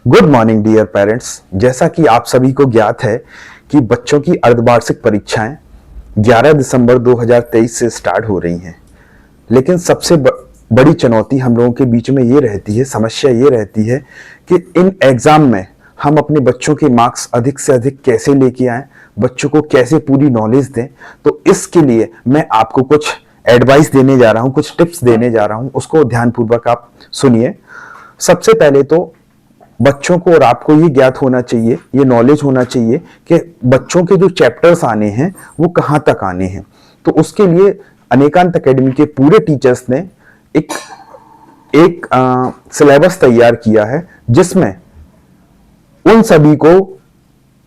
Good morning dear parents. जैसा कि आप सभी को ज्ञात है कि बच्चों की अर्धवार्षिक परीक्षाएं 11 दिसंबर 2023 से स्टार्ट हो रही हैं। लेकिन सबसे बड़ी चुनौती हम लोगों के बीच में ये रहती है, समस्या ये रहती है कि इन एग्जाम में हम अपने बच्चों के मार्क्स अधिक से अधिक कैसे लेके आएं, बच्चों को कैसे पूरी नॉलेज दें। तो इसके लिए मैं आपको कुछ एडवाइस देने जा रहा हूं, कुछ टिप्स देने जा रहा हूं, उसको ध्यानपूर्वक आप सुनिए। सबसे पहले तो बच्चों को और आपको ये ज्ञात होना चाहिए, ये नॉलेज होना चाहिए कि बच्चों के जो चैप्टर्स आने हैं वो कहाँ तक आने हैं। तो उसके लिए अनेकांत एकेडमी के पूरे टीचर्स ने एक सिलेबस तैयार किया है, जिसमें उन सभी को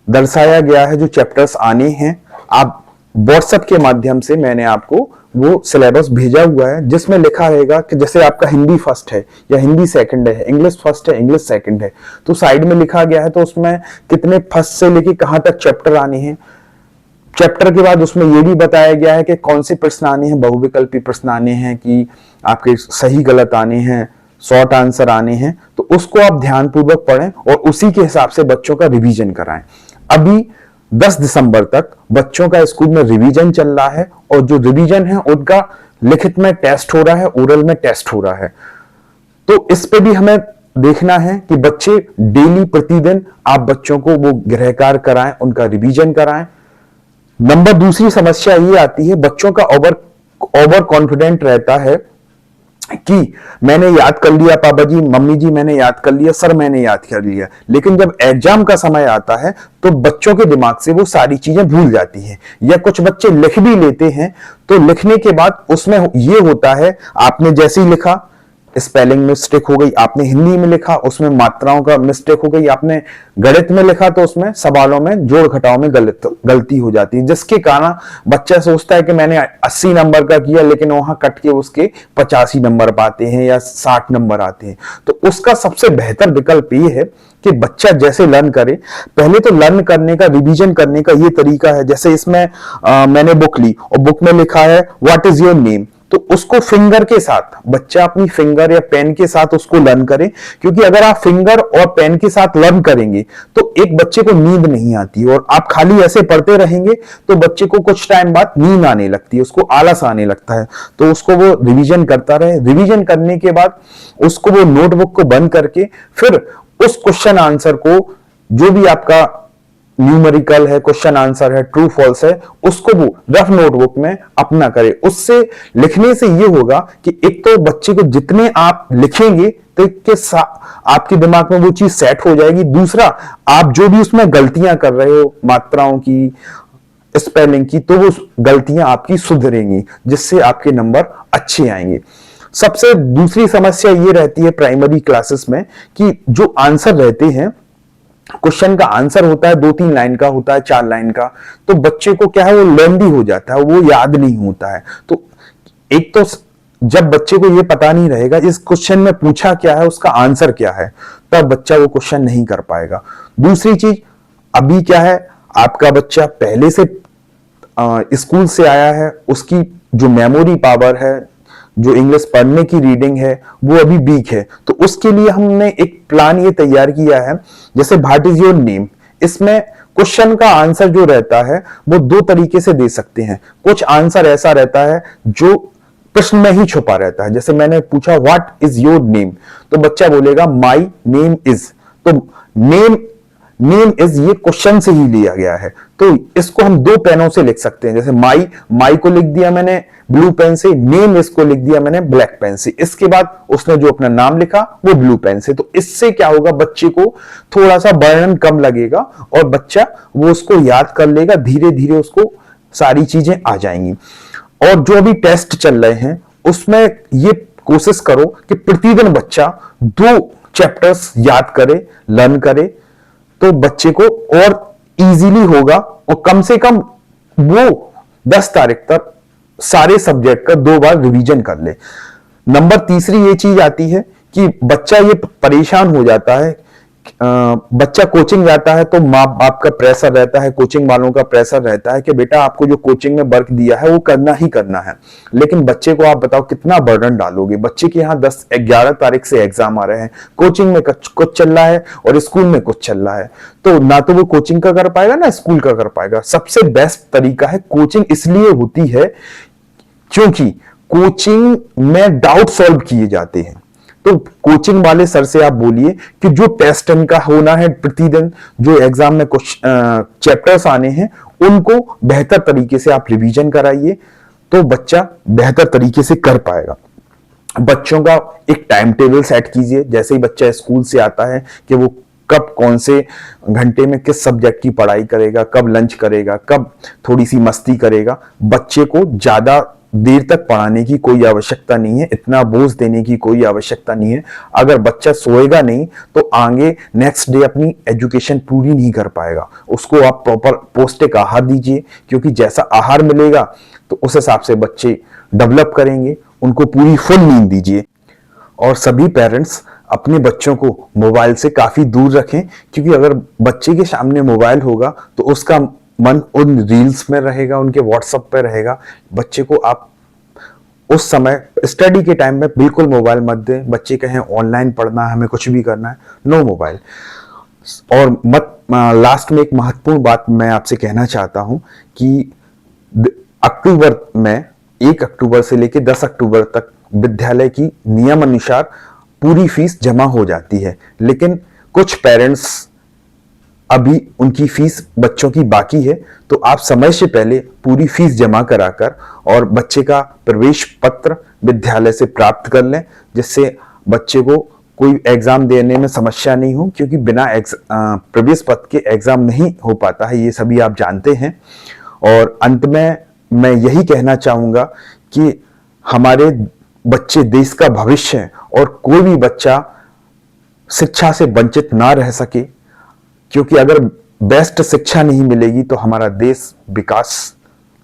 दर्शाया गया है जो चैप्टर्स आने हैं। आप व्हाट्सएप के माध्यम से मैंने आपको वो सिलेबस भेजा हुआ है, जिसमें लिखा रहेगा कि जैसे आपका हिंदी फर्स्ट है या हिंदी सेकंड है, इंग्लिश फर्स्ट है, इंग्लिश सेकंड है, तो साइड में लिखा गया है। तो उसमें कितने फर्स्ट से लेके कहां तक चैप्टर आने हैं। चैप्टर के बाद उसमें यह भी बताया गया है कि कौन से प्रश्न आने हैं, बहुविकल्पी प्रश्न आने हैं कि आपके सही गलत आने हैं, शॉर्ट आंसर आने हैं। तो उसको आप ध्यानपूर्वक पढ़ें और उसी के हिसाब से बच्चों का रिवीजन कराएं। अभी 10 दिसंबर तक बच्चों का स्कूल में रिवीजन चल रहा है, और जो रिवीजन है उनका लिखित में टेस्ट हो रहा है, ओरल में टेस्ट हो रहा है। तो इस पे भी हमें देखना है कि बच्चे डेली प्रतिदिन आप बच्चों को वो गृह कार्य कराएं, उनका रिवीजन कराएं। नंबर दूसरी समस्या ये आती है, बच्चों का ओवर कॉन्फिडेंट रहता है कि मैंने याद कर लिया, पापा जी मम्मी जी मैंने याद कर लिया, सर मैंने याद कर लिया। लेकिन जब एग्जाम का समय आता है तो बच्चों के दिमाग से वो सारी चीजें भूल जाती हैं, या कुछ बच्चे लिख भी लेते हैं तो लिखने के बाद उसमें ये होता है, आपने जैसे ही लिखा स्पेलिंग मिस्टेक हो गई, आपने हिंदी में लिखा उसमें मात्राओं का मिस्टेक हो गई, आपने गणित में लिखा तो उसमें सवालों में जोड़ घटाव में गलती हो जाती है, जिसके कारण बच्चा सोचता है कि मैंने 80 नंबर का किया, लेकिन वहां कट के उसके 85 नंबर पाते हैं या 60 नंबर आते हैं। तो उसका सबसे बेहतर विकल्प ये है कि बच्चा जैसे लर्न करे, पहले तो लर्न करने का, रिवीजन करने का ये तरीका है। जैसे इसमें मैंने बुक ली और बुक में लिखा है व्हाट इज योर नेम, तो उसको फिंगर के साथ, बच्चा अपनी फिंगर या पेन के साथ उसको लर्न करे। क्योंकि अगर आप फिंगर और पेन के साथ लर्न करेंगे तो एक बच्चे को नींद नहीं आती, और आप खाली ऐसे पढ़ते रहेंगे तो बच्चे को कुछ टाइम बाद नींद आने लगती है, उसको आलस आने लगता है। तो उसको वो रिवीजन करता रहे। रिवीजन करने के बाद उसको वो नोटबुक को बंद करके फिर उस क्वेश्चन आंसर को, जो भी आपका न्यूमेरिकल है, क्वेश्चन आंसर है, ट्रू फॉल्स है, उसको वो रफ नोटबुक में अपना करे। उससे लिखने से ये होगा कि एक तो बच्चे को जितने आप लिखेंगे तो आपके दिमाग में वो चीज सेट हो जाएगी। दूसरा, आप जो भी उसमें गलतियां कर रहे हो, मात्राओं की, स्पेलिंग की, तो वो गलतियां आपकी सुधरेंगी, जिससे आपके नंबर अच्छे आएंगे। सबसे दूसरी समस्या ये रहती है प्राइमरी क्लासेस में कि जो आंसर रहते हैं, क्वेश्चन का आंसर होता है 2-3 लाइन का, होता है 4 लाइन का, तो बच्चे को क्या है वो लेंदी हो जाता है, वो याद नहीं होता है। तो एक तो जब बच्चे को ये पता नहीं रहेगा इस क्वेश्चन में पूछा क्या है, उसका आंसर क्या है, तब बच्चा वो क्वेश्चन नहीं कर पाएगा। दूसरी चीज, अभी क्या है, आपका बच्चा पहले से स्कूल से आया है, उसकी जो मेमोरी पावर है, जो इंग्लिश पढ़ने की रीडिंग है, वो अभी वीक है। तो उसके लिए हमने एक प्लान ये तैयार किया है, जैसे व्हाट इज योर नेम। इसमें क्वेश्चन का आंसर जो रहता है वो 2 तरीके से दे सकते हैं। कुछ आंसर ऐसा रहता है जो प्रश्न में ही छुपा रहता है। जैसे मैंने पूछा व्हाट इज योर नेम, तो बच्चा बोलेगा माई नेम इज। तो नेम इज ये क्वेश्चन से ही लिया गया है, तो इसको हम 2 पेनों से लिख सकते हैं। जैसे माई को लिख दिया मैंने ब्लू पेन से, नेम इसको लिख दिया मैंने ब्लैक पेन से। इसके बाद उसने जो अपना नाम लिखा वो ब्लू पेन से। तो इससे क्या होगा, बच्चे को थोड़ा सा बर्डन कम लगेगा और बच्चा वो उसको याद कर लेगा, धीरे धीरे उसको सारी चीजें आ जाएंगी। और जो अभी टेस्ट चल रहे हैं उसमें ये कोशिश करो कि प्रतिदिन बच्चा 2 चैप्टर्स याद करे, लर्न करे, तो बच्चे को और इजीली होगा, और कम से कम वो 10 तारीख तक सारे सब्जेक्ट का 2 बार रिवीजन कर ले। नंबर तीसरी ये चीज आती है कि बच्चा ये परेशान हो जाता है बच्चा कोचिंग जाता है तो माँ बाप का प्रेशर रहता है, कोचिंग वालों का प्रेशर रहता है कि बेटा आपको जो कोचिंग में वर्क दिया है वो करना ही करना है। लेकिन बच्चे को आप बताओ कितना बर्डन डालोगे। बच्चे के यहाँ 10-11 तारीख से एग्जाम आ रहे हैं, कोचिंग में कुछ चल रहा है और स्कूल में कुछ चल रहा है, तो ना तो वो कोचिंग का कर पाएगा ना स्कूल का कर पाएगा। सबसे बेस्ट तरीका है कोचिंग, इसलिए होती है क्योंकि कोचिंग में डाउट सॉल्व किए जाते हैं। तो कोचिंग वाले सर से आप बोलिए कि जो टेस्ट इनका होना है प्रतिदिन, जो एग्जाम में कुछ चैप्टर्स आने हैं, उनको बेहतर तरीके से आप रिवीजन कराइए तो बच्चा बेहतर तरीके से कर पाएगा। बच्चों का एक टाइम टेबल सेट कीजिए, जैसे ही बच्चा स्कूल से आता है कि वो कब कौन से घंटे में किस सब्जेक्ट की पढ़ाई करेगा, कब लंच करेगा, कब थोड़ी सी मस्ती करेगा। बच्चे को ज्यादा देर तक पढ़ाने की कोई आवश्यकता नहीं है, इतना बोझ देने की कोई आवश्यकता नहीं है। अगर बच्चा सोएगा नहीं तो आगे नेक्स्ट डे अपनी एजुकेशन पूरी नहीं कर पाएगा। उसको आप प्रॉपर पौष्टिक आहार दीजिए, क्योंकि जैसा आहार मिलेगा तो उस हिसाब से बच्चे डेवलप करेंगे। उनको पूरी फुल नींद दीजिए। और सभी पेरेंट्स अपने बच्चों को मोबाइल से काफी दूर रखें, क्योंकि अगर बच्चे के सामने मोबाइल होगा तो उसका मन उन रील्स में रहेगा, उनके व्हाट्सएप पे रहेगा। बच्चे को आप उस समय स्टडी के टाइम में बिल्कुल मोबाइल मत दें। बच्चे कहें ऑनलाइन पढ़ना है, हमें कुछ भी करना है, नो मोबाइल। और लास्ट में एक महत्वपूर्ण बात मैं आपसे कहना चाहता हूं कि अक्टूबर में 1 अक्टूबर से लेकर 10 अक्टूबर तक विद्यालय की नियम अनुसार पूरी फीस जमा हो जाती है, लेकिन कुछ पेरेंट्स अभी उनकी फीस बच्चों की बाकी है, तो आप समय से पहले पूरी फीस जमा कराकर और बच्चे का प्रवेश पत्र विद्यालय से प्राप्त कर लें, जिससे बच्चे को कोई एग्जाम देने में समस्या नहीं हो, क्योंकि बिना प्रवेश पत्र के एग्जाम नहीं हो पाता है, ये सभी आप जानते हैं। और अंत में मैं यही कहना चाहूंगा कि हमारे बच्चे देश का भविष्य है और कोई भी बच्चा शिक्षा से वंचित ना रह सके, क्योंकि अगर बेस्ट शिक्षा नहीं मिलेगी तो हमारा देश विकास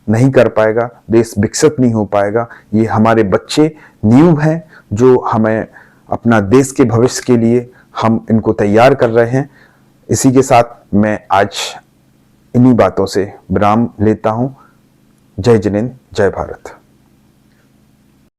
नहीं कर पाएगा, देश विकसित नहीं हो पाएगा। ये हमारे बच्चे नींव हैं जो हमें अपना देश के भविष्य के लिए हम इनको तैयार कर रहे हैं। इसी के साथ मैं आज इन्हीं बातों से विराम लेता हूं। जय जिनेंद्र, जय भारत।